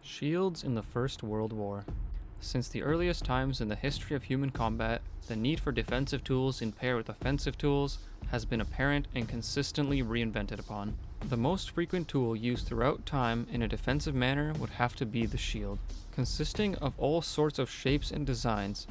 Shields in the First World War. Since the earliest times in the history of human combat, the need for defensive tools in pair with offensive tools has been apparent and consistently reinvented upon. The most frequent tool used throughout time in a defensive manner would have to be the shield. Consisting of all sorts of shapes and designs,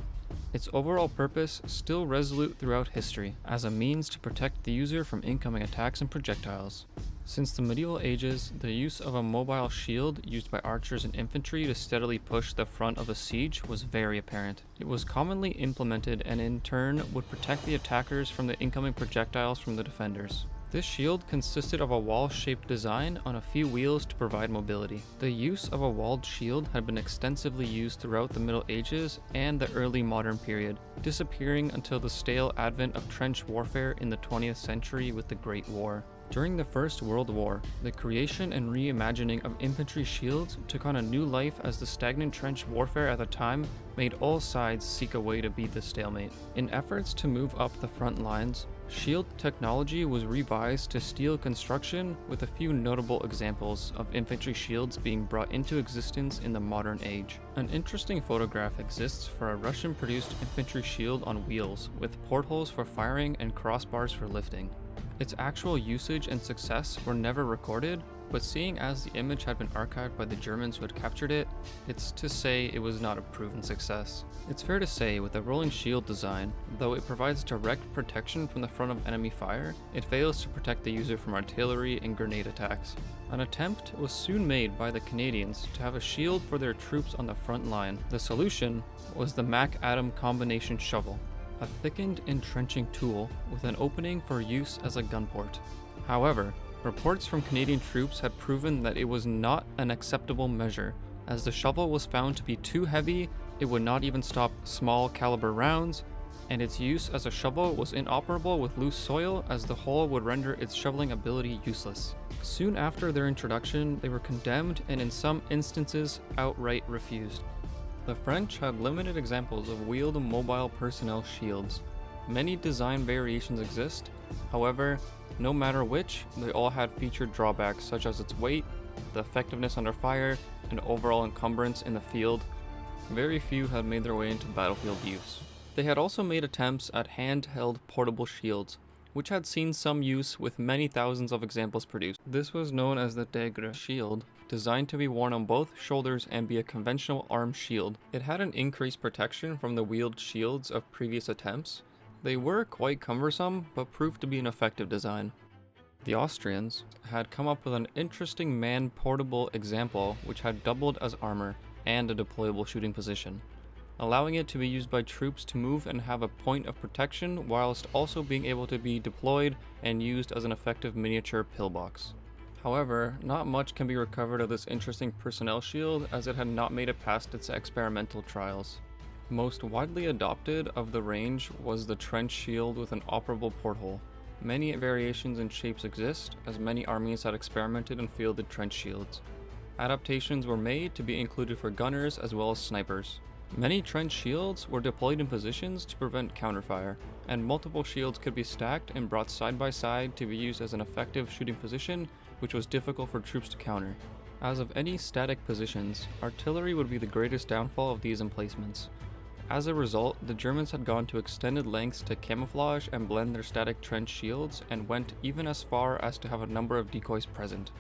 its overall purpose still resolute throughout history, as a means to protect the user from incoming attacks and projectiles. Since the medieval ages, the use of a mobile shield used by archers and infantry to steadily push the front of a siege was very apparent. It was commonly implemented and in turn would protect the attackers from the incoming projectiles from the defenders. This shield consisted of a wall-shaped design on a few wheels to provide mobility. The use of a walled shield had been extensively used throughout the Middle Ages and the early modern period, disappearing until the stale advent of trench warfare in the 20th century with the Great War. During the First World War, the creation and reimagining of infantry shields took on a new life as the stagnant trench warfare at the time made all sides seek a way to beat the stalemate. In efforts to move up the front lines, shield technology was revised to steel construction, with a few notable examples of infantry shields being brought into existence in the modern age. An interesting photograph exists for a Russian-produced infantry shield on wheels, with portholes for firing and crossbars for lifting. Its actual usage and success were never recorded, but seeing as the image had been archived by the Germans who had captured it, it's to say it was not a proven success. It's fair to say with the rolling shield design, though it provides direct protection from the front of enemy fire, it fails to protect the user from artillery and grenade attacks. An attempt was soon made by the Canadians to have a shield for their troops on the front line. The solution was the Mac-Adam combination shovel, a thickened entrenching tool with an opening for use as a gun port. However, reports from Canadian troops had proven that it was not an acceptable measure, as the shovel was found to be too heavy, it would not even stop small caliber rounds, and its use as a shovel was inoperable with loose soil, as the hole would render its shoveling ability useless. Soon after their introduction, they were condemned and in some instances outright refused. The French had limited examples of wheeled mobile personnel shields. Many design variations exist, however, no matter which, they all had featured drawbacks such as its weight, the effectiveness under fire, and overall encumbrance in the field. Very few had made their way into battlefield use. They had also made attempts at handheld portable shields, which had seen some use with many thousands of examples produced. This was known as the Dagre shield, designed to be worn on both shoulders and be a conventional arm shield. It had an increased protection from the wheeled shields of previous attempts. They were quite cumbersome, but proved to be an effective design. The Austrians had come up with an interesting man-portable example which had doubled as armor and a deployable shooting position, allowing it to be used by troops to move and have a point of protection whilst also being able to be deployed and used as an effective miniature pillbox. However, not much can be recovered of this interesting personnel shield, as it had not made it past its experimental trials. Most widely adopted of the range was the trench shield with an operable porthole. Many variations and shapes exist, as many armies had experimented and fielded trench shields. Adaptations were made to be included for gunners as well as snipers. Many trench shields were deployed in positions to prevent counterfire, and multiple shields could be stacked and brought side by side to be used as an effective shooting position, which was difficult for troops to counter. As of any static positions, artillery would be the greatest downfall of these emplacements. As a result, the Germans had gone to extended lengths to camouflage and blend their static trench shields, and went even as far as to have a number of decoys present.